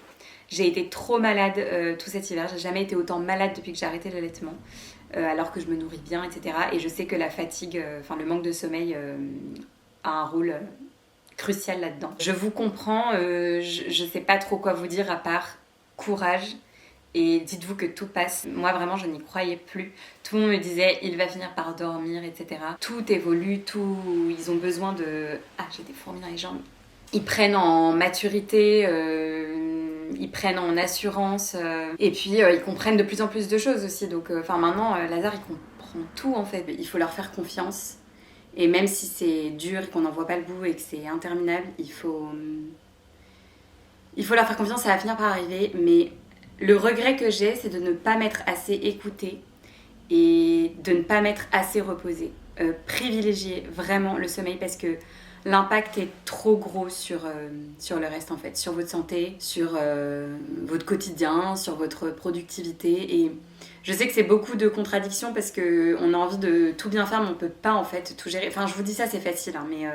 [SPEAKER 1] J'ai été trop malade tout cet hiver, j'ai jamais été autant malade depuis que j'ai arrêté l'allaitement, alors que je me nourris bien, etc. Et je sais que la fatigue, le manque de sommeil a un rôle crucial là-dedans. Je vous comprends, je sais pas trop quoi vous dire à part courage. Et dites-vous que tout passe. Moi vraiment je n'y croyais plus. Tout le monde me disait il va finir par dormir, etc. Tout évolue, ils ont besoin de... Ah, j'ai des fourmis dans les jambes. Ils prennent en maturité, ils prennent en assurance, et puis ils comprennent de plus en plus de choses aussi. Donc maintenant, Lazare il comprend tout en fait. Il faut leur faire confiance. Et même si c'est dur et qu'on n'en voit pas le bout et que c'est interminable, il faut leur faire confiance, ça va finir par arriver. Mais le regret que j'ai, c'est de ne pas m'être assez écoutée et de ne pas m'être assez reposée. Privilégier vraiment le sommeil parce que l'impact est trop gros sur le reste en fait, sur votre santé, sur votre quotidien, sur votre productivité. Et je sais que c'est beaucoup de contradictions parce qu'on a envie de tout bien faire mais on peut pas en fait tout gérer. Enfin je vous dis ça c'est facile hein, mais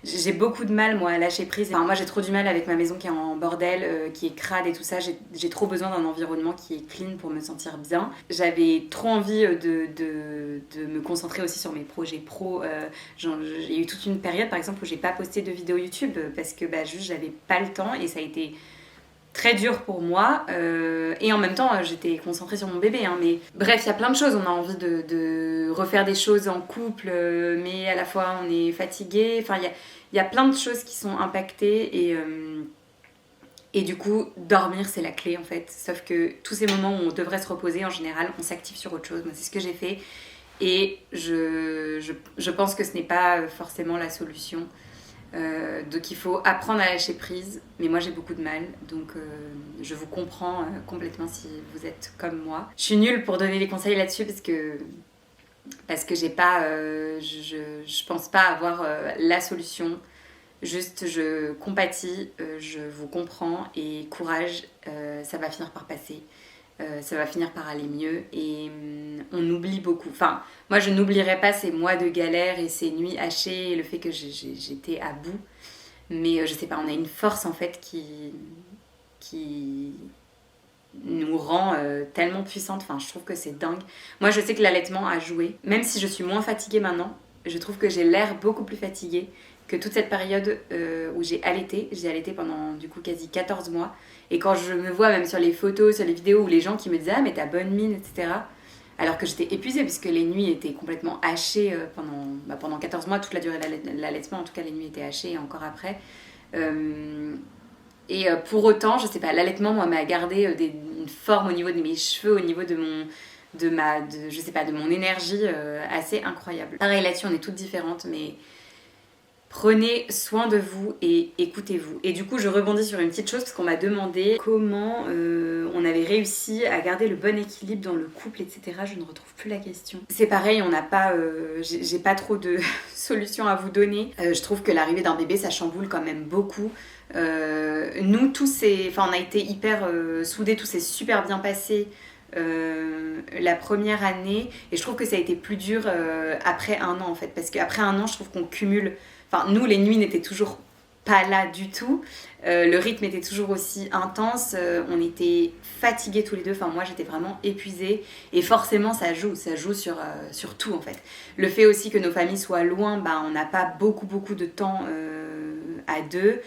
[SPEAKER 1] j'ai beaucoup de mal moi à lâcher prise. Enfin, moi j'ai trop du mal avec ma maison qui est en bordel, qui est crade et tout ça. J'ai trop besoin d'un environnement qui est clean pour me sentir bien. J'avais trop envie de me concentrer aussi sur mes projets pro. J'ai eu toute une période par exemple où j'ai pas posté de vidéos YouTube parce que juste j'avais pas le temps et ça a été très dur pour moi et en même temps j'étais concentrée sur mon bébé hein, mais bref il y a plein de choses, on a envie de refaire des choses en couple mais à la fois on est fatigué, enfin il y a plein de choses qui sont impactées Et du coup, dormir, c'est la clé en fait. Sauf que tous ces moments où on devrait se reposer, en général, on s'active sur autre chose. Moi, c'est ce que j'ai fait. Et je pense que ce n'est pas forcément la solution. Donc il faut apprendre à lâcher prise. Mais moi, j'ai beaucoup de mal. Donc je vous comprends complètement si vous êtes comme moi. Je suis nulle pour donner des conseils là-dessus parce que j'ai pas, je pense pas avoir la solution. Juste, je compatis, je vous comprends et courage, ça va finir par passer. Ça va finir par aller mieux et on oublie beaucoup. Enfin, moi je n'oublierai pas ces mois de galère et ces nuits hachées et le fait que j'étais à bout. Mais je sais pas, on a une force en fait qui nous rend tellement puissante. Enfin, je trouve que c'est dingue. Moi je sais que l'allaitement a joué. Même si je suis moins fatiguée maintenant, je trouve que j'ai l'air beaucoup plus fatiguée que toute cette période où j'ai allaité pendant du coup quasi 14 mois. Et quand je me vois même sur les photos, sur les vidéos où les gens qui me disaient « Ah mais t'as bonne mine », etc. Alors que j'étais épuisée puisque les nuits étaient complètement hachées pendant 14 mois, toute la durée de l'allaitement, en tout cas les nuits étaient hachées et encore après. Pour autant, je sais pas, l'allaitement moi m'a gardé une forme au niveau de mes cheveux, au niveau de mon énergie assez incroyable. Pareil là-dessus, on est toutes différentes, mais prenez soin de vous et écoutez-vous. Et du coup, je rebondis sur une petite chose parce qu'on m'a demandé comment on avait réussi à garder le bon équilibre dans le couple, etc. Je ne retrouve plus la question. C'est pareil, on n'a pas, j'ai pas trop de solutions à vous donner. Je trouve que l'arrivée d'un bébé, ça chamboule quand même beaucoup. Nous, on a été hyper soudés, tout s'est super bien passé. La première année, et je trouve que ça a été plus dur après un an en fait, parce qu'après un an, je trouve qu'on cumule. Enfin, nous, les nuits n'étaient toujours pas là du tout. Le rythme était toujours aussi intense. On était fatigués tous les deux. Enfin, moi, j'étais vraiment épuisée. Et forcément, ça joue sur tout, en fait. Le fait aussi que nos familles soient loin, on n'a pas beaucoup de temps à deux.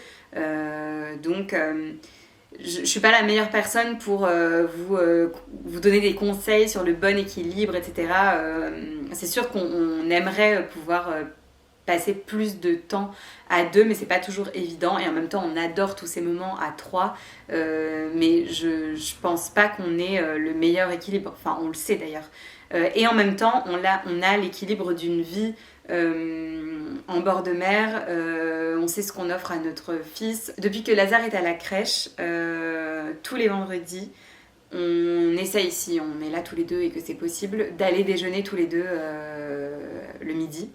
[SPEAKER 1] Donc, je ne suis pas la meilleure personne pour vous donner des conseils sur le bon équilibre, etc. C'est sûr qu'on aimerait pouvoir passer plus de temps à deux, mais c'est pas toujours évident, et en même temps on adore tous ces moments à trois, mais je pense pas qu'on ait le meilleur équilibre, enfin on le sait d'ailleurs, et en même temps on a l'équilibre d'une vie en bord de mer, on sait ce qu'on offre à notre fils. Depuis que Lazare est à la crèche, tous les vendredis on essaye, si on est là tous les deux et que c'est possible, d'aller déjeuner tous les deux le midi.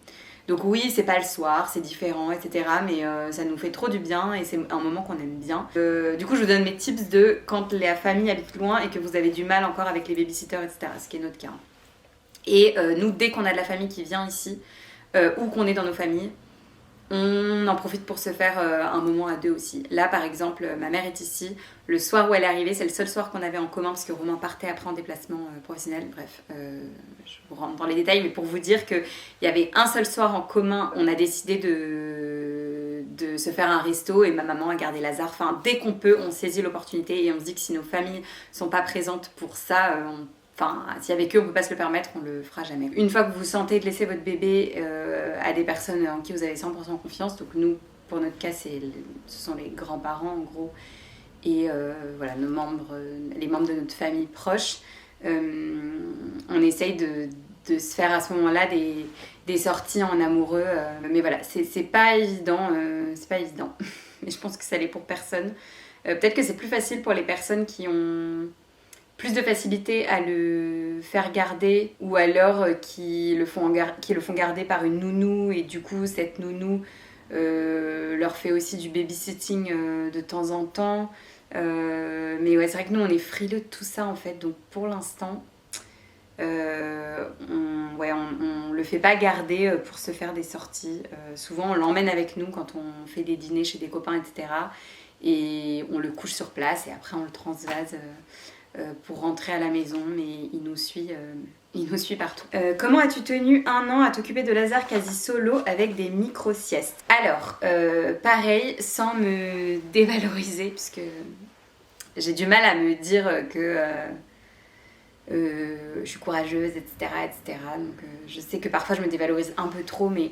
[SPEAKER 1] Donc oui, c'est pas le soir, c'est différent, etc. Mais ça nous fait trop du bien et c'est un moment qu'on aime bien. Du coup, je vous donne mes tips de quand la famille habite loin et que vous avez du mal encore avec les babysitters, etc. Ce qui est notre cas. Et nous, dès qu'on a de la famille qui vient ici, ou qu'on est dans nos familles, on en profite pour se faire un moment à deux aussi. Là, par exemple, ma mère est ici. Le soir où elle est arrivée, c'est le seul soir qu'on avait en commun parce que Romain partait après en déplacement professionnel. Bref, je vous rentre dans les détails, mais pour vous dire qu'il y avait un seul soir en commun, on a décidé de se faire un resto et ma maman a gardé Lazare. Enfin, dès qu'on peut, on saisit l'opportunité et on se dit que si nos familles sont pas présentes pour ça, si avec eux on peut pas se le permettre, on le fera jamais. Une fois que vous sentez de laisser votre bébé à des personnes en qui vous avez 100% confiance, donc nous, pour notre cas, ce sont les grands-parents en gros, et voilà, les membres de notre famille proche, on essaye de se faire à ce moment-là des sorties en amoureux, mais voilà, c'est pas évident, mais je pense que ça l'est pour personne. Peut-être que c'est plus facile pour les personnes qui ont plus de facilité à le faire garder, ou alors qui le font garder par une nounou, et du coup cette nounou leur fait aussi du babysitting de temps en temps. Mais ouais, c'est vrai que nous on est frileux de tout ça en fait, donc pour l'instant on le fait pas garder pour se faire des sorties. Souvent on l'emmène avec nous quand on fait des dîners chez des copains, etc. Et on le couche sur place et après on le transvase pour rentrer à la maison, mais il nous suit partout. Comment as-tu tenu un an à t'occuper de Lazare quasi solo avec des micro-siestes? Alors, pareil, sans me dévaloriser, puisque j'ai du mal à me dire que je suis courageuse, etc. Donc je sais que parfois je me dévalorise un peu trop, mais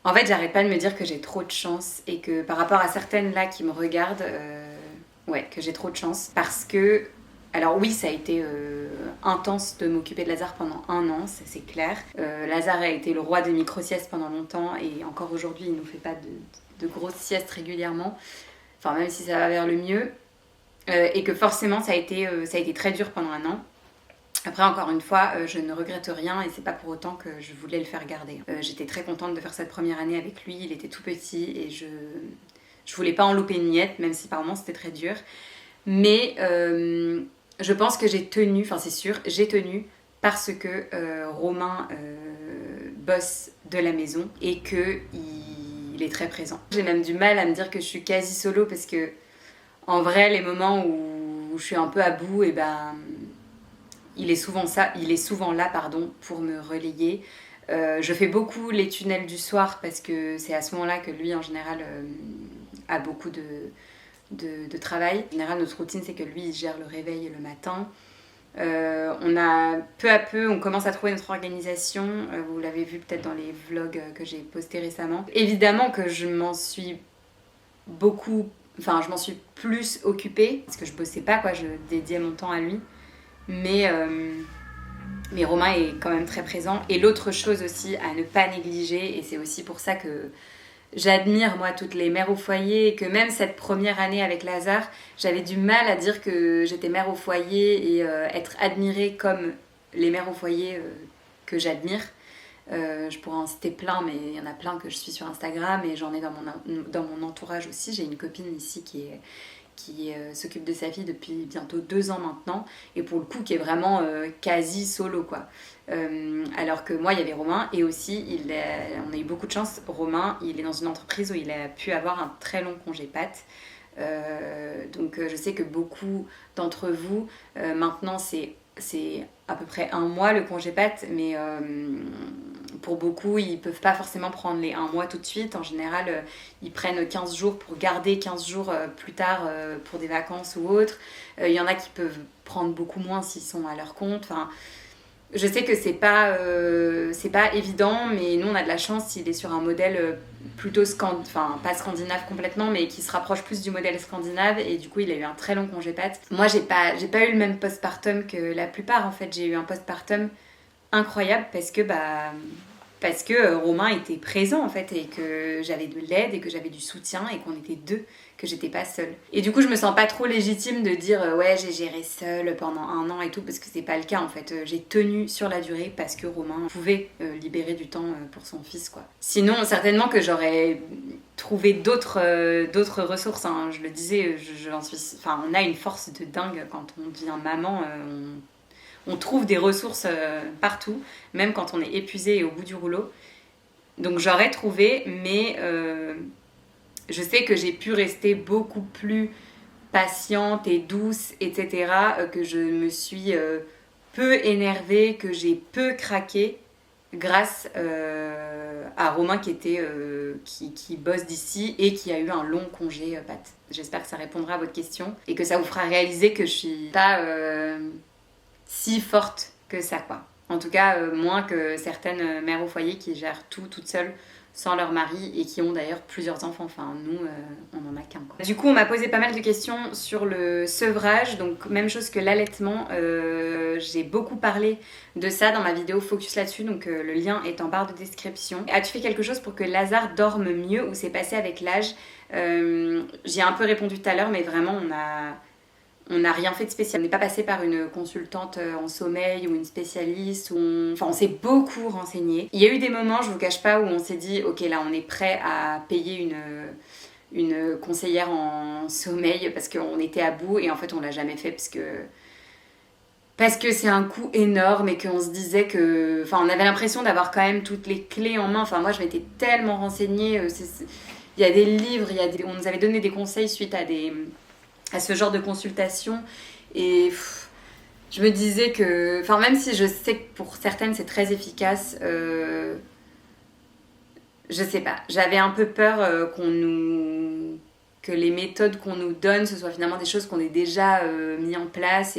[SPEAKER 1] en fait j'arrête pas de me dire que j'ai trop de chance et que par rapport à certaines là qui me regardent, Ouais, que j'ai trop de chance. Parce que, alors oui, ça a été intense de m'occuper de Lazare pendant 1 an, ça c'est clair. Lazare a été le roi de micro-siestes pendant longtemps et encore aujourd'hui, il ne nous fait pas de grosses siestes régulièrement. Enfin, même si ça va vers le mieux. Et que forcément, ça a été très dur pendant 1 an. Après, encore une fois, je ne regrette rien et c'est pas pour autant que je voulais le faire garder. J'étais très contente de faire cette première année avec lui, il était tout petit et je voulais pas en louper une miette, même si par moments c'était très dur. Mais je pense que j'ai tenu, enfin c'est sûr, j'ai tenu parce que Romain bosse de la maison et qu'il est très présent. J'ai même du mal à me dire que je suis quasi solo parce que en vrai, les moments où je suis un peu à bout, et ben, il est souvent là, pardon, pour me relayer. Je fais beaucoup les tunnels du soir parce que c'est à ce moment-là que lui, en général, a beaucoup de travail. En général, notre routine, c'est que lui, il gère le réveil le matin. On a peu à peu, on commence à trouver notre organisation. Vous l'avez vu peut-être dans les vlogs que j'ai postés récemment. Évidemment que je m'en suis plus occupée parce que je bossais pas, quoi, je dédiais mon temps à lui. Mais Romain est quand même très présent. Et l'autre chose aussi à ne pas négliger, et c'est aussi pour ça que j'admire moi toutes les mères au foyer et que même cette première année avec Lazare, j'avais du mal à dire que j'étais mère au foyer et être admirée comme les mères au foyer que j'admire. Je pourrais en citer plein, mais il y en a plein que je suis sur Instagram et j'en ai dans mon entourage aussi. J'ai une copine ici qui s'occupe de sa fille depuis bientôt 2 ans maintenant et pour le coup qui est vraiment quasi solo, quoi. Alors que moi il y avait Romain et aussi on a eu beaucoup de chance. Romain, il est dans une entreprise où il a pu avoir un très long congé patte. Donc je sais que beaucoup d'entre vous maintenant c'est à peu près 1 mois le congé patte, mais pour beaucoup ils peuvent pas forcément prendre les 1 mois tout de suite. En général ils prennent 15 jours pour garder 15 jours plus tard pour des vacances ou autre. Il y en a qui peuvent prendre beaucoup moins s'ils sont à leur compte. Enfin, je sais que c'est pas évident, mais nous on a de la chance, il est sur un modèle plutôt pas scandinave complètement, mais qui se rapproche plus du modèle scandinave et du coup il a eu un très long congé patte. Moi j'ai pas eu le même postpartum que la plupart en fait, j'ai eu un postpartum incroyable parce que Romain était présent en fait et que j'avais de l'aide et que j'avais du soutien et qu'on était 2, que j'étais pas seule. Et du coup je me sens pas trop légitime de dire ouais j'ai géré seule pendant 1 an et tout parce que c'est pas le cas en fait. J'ai tenu sur la durée parce que Romain pouvait libérer du temps pour son fils, quoi. Sinon certainement que j'aurais trouvé d'autres ressources, hein. Je le disais, on a une force de dingue quand on devient maman. On trouve des ressources partout, même quand on est épuisé et au bout du rouleau. Donc j'aurais trouvé, mais je sais que j'ai pu rester beaucoup plus patiente et douce, etc. Que je me suis peu énervée, que j'ai peu craqué grâce à Romain qui bosse d'ici et qui a eu un long congé patte. J'espère que ça répondra à votre question et que ça vous fera réaliser que je suis pas si forte que ça, quoi. En tout cas, moins que certaines mères au foyer qui gèrent tout toutes seules sans leur mari et qui ont d'ailleurs plusieurs enfants. Enfin, nous, on n'en a qu'un, quoi. Du coup, on m'a posé pas mal de questions sur le sevrage. Donc, même chose que l'allaitement. J'ai beaucoup parlé de ça dans ma vidéo Focus là-dessus. Donc, le lien est en barre de description. As-tu fait quelque chose pour que Lazare dorme mieux ou c'est passé avec l'âge? J'y ai un peu répondu tout à l'heure, mais vraiment, on n'a rien fait de spécial. On n'est pas passé par une consultante en sommeil ou une spécialiste. On s'est beaucoup renseigné. Il y a eu des moments, je vous cache pas, où on s'est dit ok, là on est prêt à payer une conseillère en sommeil parce qu'on était à bout et en fait on l'a jamais fait parce que c'est un coût énorme et qu'on se disait que... Enfin, on avait l'impression d'avoir quand même toutes les clés en main. Enfin, moi, je m'étais tellement renseignée. Il y a des livres, on nous avait donné des conseils suite à ce genre de consultation et je me disais que, enfin, même si je sais que pour certaines c'est très efficace, je sais pas, j'avais un peu peur que les méthodes qu'on nous donne ce soit finalement des choses qu'on ait déjà mis en place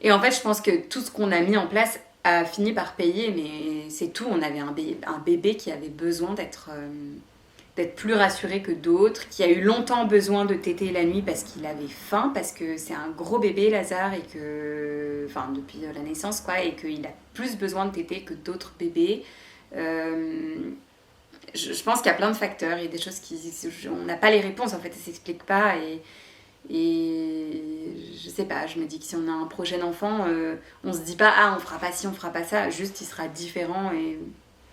[SPEAKER 1] et en fait je pense que tout ce qu'on a mis en place a fini par payer, mais c'est tout. On avait un bébé qui avait besoin d'être d'être plus rassuré que d'autres, qui a eu longtemps besoin de téter la nuit parce qu'il avait faim, parce que c'est un gros bébé Lazare et que, enfin depuis la naissance quoi, et qu'il a plus besoin de téter que d'autres bébés. Je pense qu'il y a plein de facteurs, il y a des choses on n'a pas les réponses en fait, ça s'explique pas et je sais pas, je me dis que si on a un prochain enfant, on se dit pas ah on fera pas ci, on fera pas ça, juste il sera différent et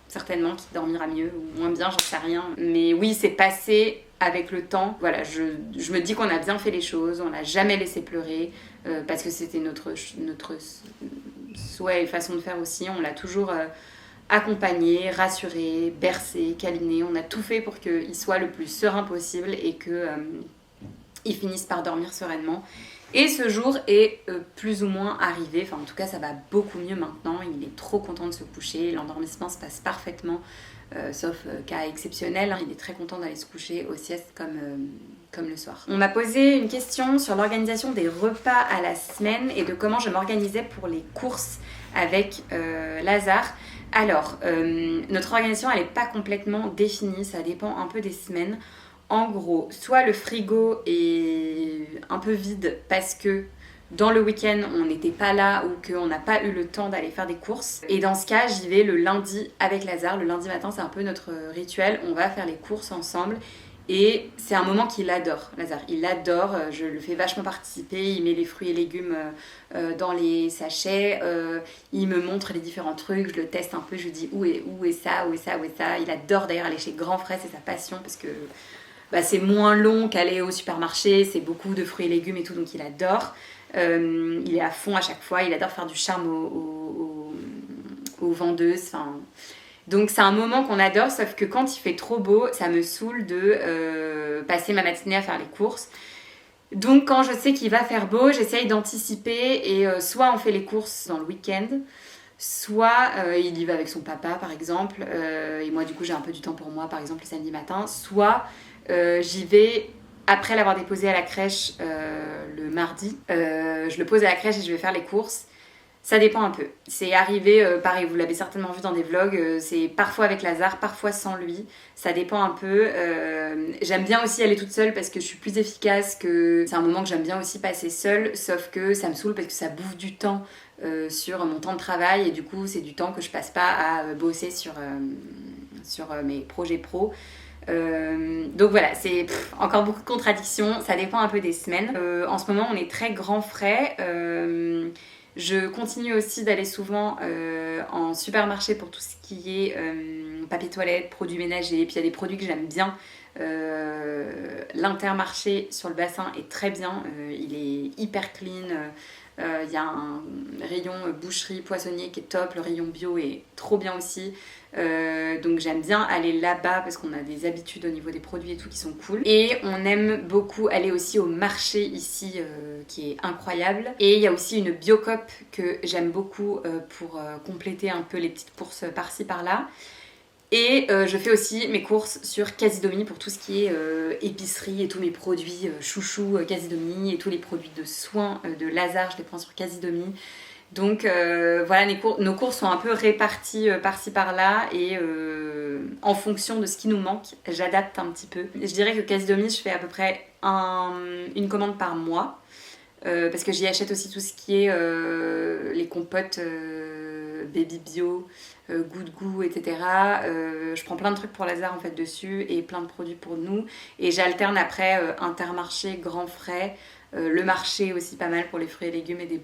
[SPEAKER 1] certainement qu'il dormira mieux ou moins bien, j'en sais rien. Mais oui, c'est passé avec le temps. Voilà, je me dis qu'on a bien fait les choses, on l'a jamais laissé pleurer parce que c'était notre souhait et façon de faire aussi. On l'a toujours accompagné, rassuré, bercé, câliné. On a tout fait pour qu'il soit le plus serein possible et qu'il finisse par dormir sereinement. Et ce jour est plus ou moins arrivé, enfin en tout cas ça va beaucoup mieux maintenant, il est trop content de se coucher, l'endormissement se passe parfaitement, sauf cas exceptionnel, hein. Il est très content d'aller se coucher aux siestes comme le soir. On m'a posé une question sur l'organisation des repas à la semaine et de comment je m'organisais pour les courses avec Lazare. Alors, notre organisation elle n'est pas complètement définie, ça dépend un peu des semaines. En gros, soit le frigo est un peu vide parce que dans le week-end on n'était pas là ou qu'on n'a pas eu le temps d'aller faire des courses. Et dans ce cas, j'y vais le lundi avec Lazare. Le lundi matin, c'est un peu notre rituel. On va faire les courses ensemble. Et c'est un moment qu'il adore, Lazare. Il adore, je le fais vachement participer. Il met les fruits et légumes dans les sachets. Il me montre les différents trucs. Je le teste un peu. Je lui dis où est ça, où est ça, où est ça. Il adore d'ailleurs aller chez Grand Frais, c'est sa passion parce que c'est moins long qu'aller au supermarché, c'est beaucoup de fruits et légumes et tout, donc il adore. Il est à fond à chaque fois, il adore faire du charme aux vendeuses. Donc c'est un moment qu'on adore, sauf que quand il fait trop beau, ça me saoule de passer ma matinée à faire les courses. Donc quand je sais qu'il va faire beau, j'essaye d'anticiper et soit on fait les courses dans le week-end, soit il y va avec son papa par exemple, et moi du coup j'ai un peu du temps pour moi par exemple le samedi matin, soit j'y vais après l'avoir déposé à la crèche le mardi. Je le pose à la crèche et je vais faire les courses. Ça dépend un peu. C'est arrivé, pareil, vous l'avez certainement vu dans des vlogs, c'est parfois avec Lazare, parfois sans lui. Ça dépend un peu. J'aime bien aussi aller toute seule parce que je suis plus efficace, que c'est un moment que j'aime bien aussi passer seule, sauf que ça me saoule parce que ça bouffe du temps sur mon temps de travail et du coup c'est du temps que je passe pas à bosser sur mes projets pro. Donc voilà, c'est encore beaucoup de contradictions, ça dépend un peu des semaines. En ce moment on est très grand frais. Je continue aussi d'aller souvent en supermarché pour tout ce qui est papier toilette, produits ménagers. Puis il y a des produits que j'aime bien. L'Intermarché sur le bassin est très bien. Il est hyper clean. Il y a un rayon boucherie, poissonnier qui est top. Le rayon bio est trop bien aussi. Donc j'aime bien aller là-bas parce qu'on a des habitudes au niveau des produits et tout qui sont cool. Et on aime beaucoup aller aussi au marché ici qui est incroyable. Et il y a aussi une Biocoop que j'aime beaucoup pour compléter un peu les petites courses par-ci par-là. Et je fais aussi mes courses sur Casidomi pour tout ce qui est épicerie et tous mes produits chouchou Casidomi et tous les produits de soins de Lazare, je les prends sur Casidomi. Donc voilà, nos courses sont un peu réparties par-ci par-là et en fonction de ce qui nous manque, j'adapte un petit peu. Je dirais que Casidomi, je fais à peu près une commande par mois parce que j'y achète aussi tout ce qui est les compotes baby bio, goût de goût, etc. Je prends plein de trucs pour Lazare en fait dessus et plein de produits pour nous et j'alterne après Intermarché, Grand Frais. Le marché aussi pas mal pour les fruits et légumes et de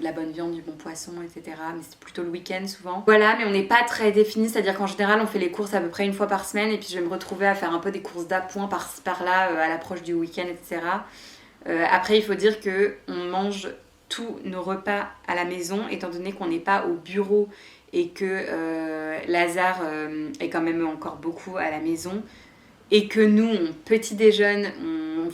[SPEAKER 1] la bonne viande, du bon poisson, etc. Mais c'est plutôt le week-end souvent. Voilà, mais on n'est pas très défini, c'est-à-dire qu'en général on fait les courses à peu près une fois par semaine et puis je vais me retrouver à faire un peu des courses d'appoint par-ci par-là à l'approche du week-end, etc. Après il faut dire qu'on mange tous nos repas à la maison étant donné qu'on n'est pas au bureau et que Lazare est quand même encore beaucoup à la maison. Et que nous, on petit déjeune,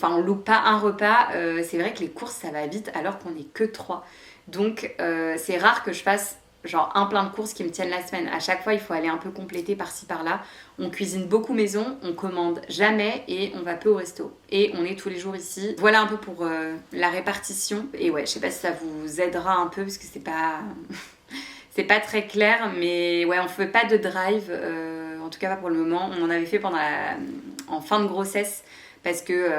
[SPEAKER 1] on loupe pas un repas, c'est vrai que les courses ça va vite alors qu'on n'est que 3. Donc c'est rare que je fasse genre un plein de courses qui me tiennent la semaine. À chaque fois il faut aller un peu compléter par-ci par-là. On cuisine beaucoup maison, on commande jamais et on va peu au resto. Et on est tous les jours ici. Voilà un peu pour la répartition. Et ouais, je sais pas si ça vous aidera un peu parce que c'est pas... c'est pas très clair, mais ouais, on fait pas de drive. En tout cas pas pour le moment. On en avait fait en fin de grossesse parce que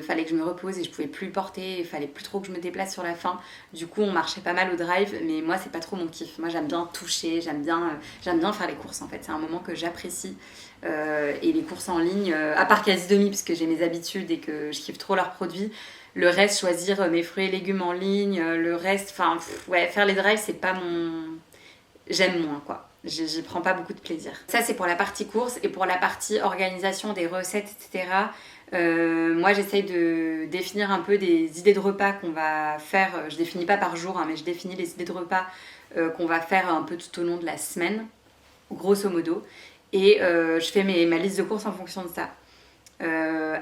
[SPEAKER 1] fallait que je me repose et je pouvais plus porter, il fallait plus trop que je me déplace sur la fin. Du coup, on marchait pas mal au drive, mais moi, c'est pas trop mon kiff. Moi, j'aime bien toucher, j'aime bien faire les courses en fait. C'est un moment que j'apprécie. Et les courses en ligne, à part Casidomi, parce que j'ai mes habitudes et que je kiffe trop leurs produits, le reste, choisir mes fruits et légumes en ligne, le reste, faire les drives, c'est pas mon... J'aime moins quoi. J'y prends pas beaucoup de plaisir. Ça, c'est pour la partie course. Et pour la partie organisation des recettes, etc., moi, j'essaye de définir un peu des idées de repas qu'on va faire. Je définis pas par jour, hein, mais je définis les idées de repas qu'on va faire un peu tout au long de la semaine, grosso modo. Et je fais ma liste de courses en fonction de ça.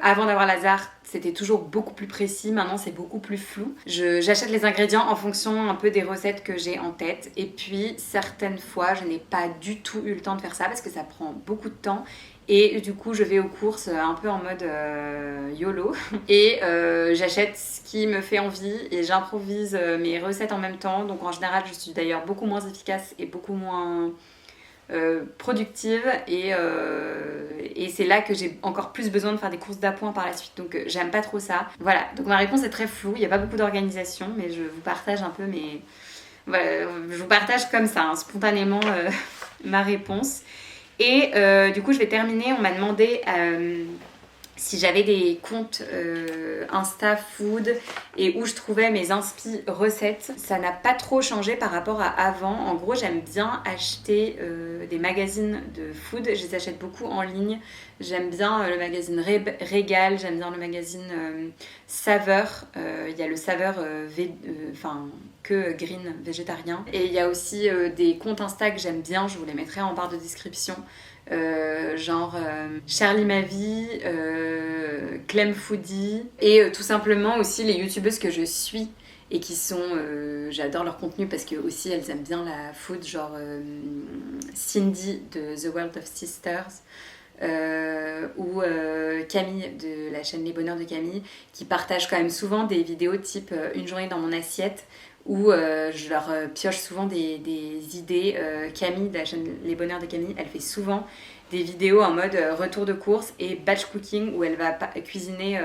[SPEAKER 1] Avant d'avoir Lazare, c'était toujours beaucoup plus précis. Maintenant, c'est beaucoup plus flou. J'achète les ingrédients en fonction un peu des recettes que j'ai en tête. Et puis, certaines fois, je n'ai pas du tout eu le temps de faire ça parce que ça prend beaucoup de temps. Et du coup, je vais aux courses un peu en mode YOLO. Et j'achète ce qui me fait envie et j'improvise mes recettes en même temps. Donc, en général, je suis d'ailleurs beaucoup moins efficace et beaucoup moins... productive et c'est là que j'ai encore plus besoin de faire des courses d'appoint par la suite, donc j'aime pas trop ça. Voilà, donc ma réponse est très floue, il n'y a pas beaucoup d'organisation, mais je vous partage un peu voilà, je vous partage comme ça, hein, spontanément ma réponse. Et du coup je vais terminer, on m'a demandé si j'avais des comptes Insta Food et où je trouvais mes inspi recettes. Ça n'a pas trop changé par rapport à avant. En gros, j'aime bien acheter des magazines de food. Je les achète beaucoup en ligne. J'aime bien le magazine Régal, j'aime bien le magazine Saveur. Il y a le Saveur que green, végétarien. Et il y a aussi des comptes Insta que j'aime bien, je vous les mettrai en barre de description. Genre Charlie Ma Vie, Clem Foodie et tout simplement aussi les youtubeuses que je suis et qui sont j'adore leur contenu parce que aussi elles aiment bien la food, genre Cindy de The World of Sisters ou Camille de la chaîne Les Bonheurs de Camille, qui partagent quand même souvent des vidéos type une journée dans mon assiette, où je leur pioche souvent des idées. Camille de la chaîne Les Bonheurs de Camille, elle fait souvent des vidéos en mode retour de course et batch cooking, où elle va cuisiner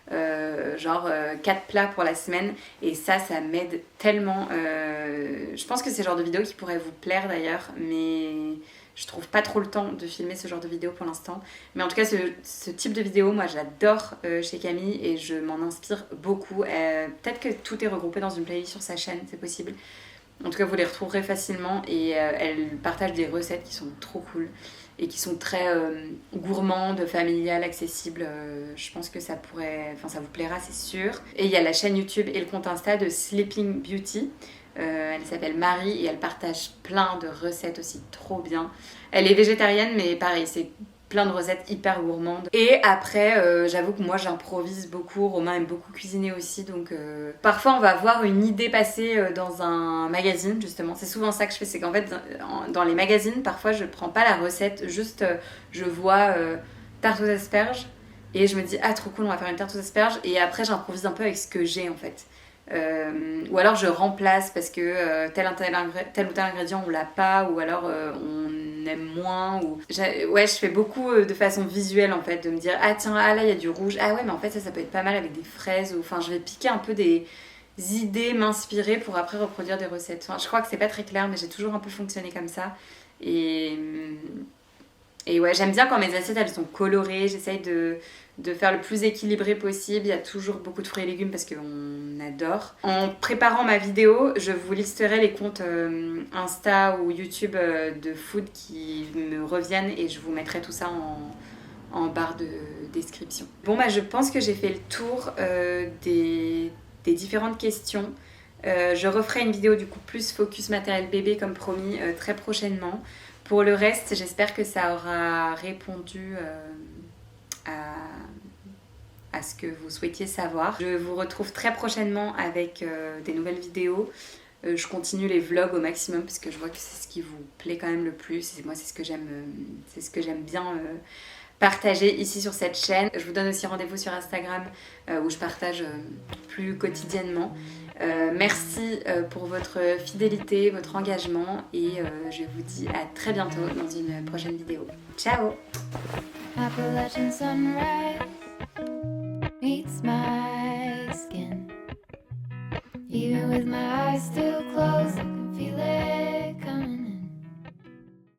[SPEAKER 1] 4 plats pour la semaine, et ça m'aide tellement. Je pense que c'est le genre de vidéo qui pourrait vous plaire d'ailleurs, mais je trouve pas trop le temps de filmer ce genre de vidéo pour l'instant. Mais en tout cas, ce type de vidéo, moi j'adore chez Camille et je m'en inspire beaucoup. Peut-être que tout est regroupé dans une playlist sur sa chaîne, c'est possible. En tout cas, vous les retrouverez facilement et elle partage des recettes qui sont trop cool et qui sont très gourmandes, familiales, accessibles. Je pense que ça vous plaira, c'est sûr. Et il y a la chaîne YouTube et le compte Insta de Sleeping Beauty. Elle s'appelle Marie et elle partage plein de recettes aussi trop bien. Elle est végétarienne, mais pareil, c'est plein de recettes hyper gourmandes. Et après, j'avoue que moi j'improvise beaucoup, Romain aime beaucoup cuisiner aussi, donc parfois on va voir une idée passer dans un magazine, justement. C'est souvent ça que je fais, c'est qu'en fait dans les magazines, parfois je prends pas la recette, juste je vois tarte aux asperges et je me dis ah trop cool, on va faire une tarte aux asperges, et après j'improvise un peu avec ce que j'ai en fait. Ou alors je remplace parce que tel ou tel ingrédient on l'a pas, ou alors on aime moins, je fais beaucoup de façon visuelle en fait, de me dire ah tiens, ah là il y a du rouge, ah ouais mais en fait ça peut être pas mal avec des fraises, ou enfin je vais piquer un peu des idées, m'inspirer pour après reproduire des recettes. Enfin, je crois que c'est pas très clair, mais j'ai toujours un peu fonctionné comme ça, et ouais, j'aime bien quand mes assiettes elles sont colorées, j'essaye de faire le plus équilibré possible. Il y a toujours beaucoup de fruits et légumes parce qu'on adore. En préparant ma vidéo, je vous listerai les comptes Insta ou YouTube de food qui me reviennent et je vous mettrai tout ça en barre de description. Bon je pense que j'ai fait le tour des différentes questions. Je referai une vidéo du coup plus focus matériel bébé comme promis très prochainement. Pour le reste, j'espère que ça aura répondu à ce que vous souhaitiez savoir. Je vous retrouve très prochainement avec des nouvelles vidéos. Je continue les vlogs au maximum parce que je vois que c'est ce qui vous plaît quand même le plus. Et moi, c'est ce que j'aime bien partager ici sur cette chaîne. Je vous donne aussi rendez-vous sur Instagram où je partage plus quotidiennement. Merci pour votre fidélité, votre engagement et je vous dis à très bientôt dans une prochaine vidéo. Ciao!
[SPEAKER 2] Appalachian sunrise meets my skin. Even with my eyes still closed, I can feel it.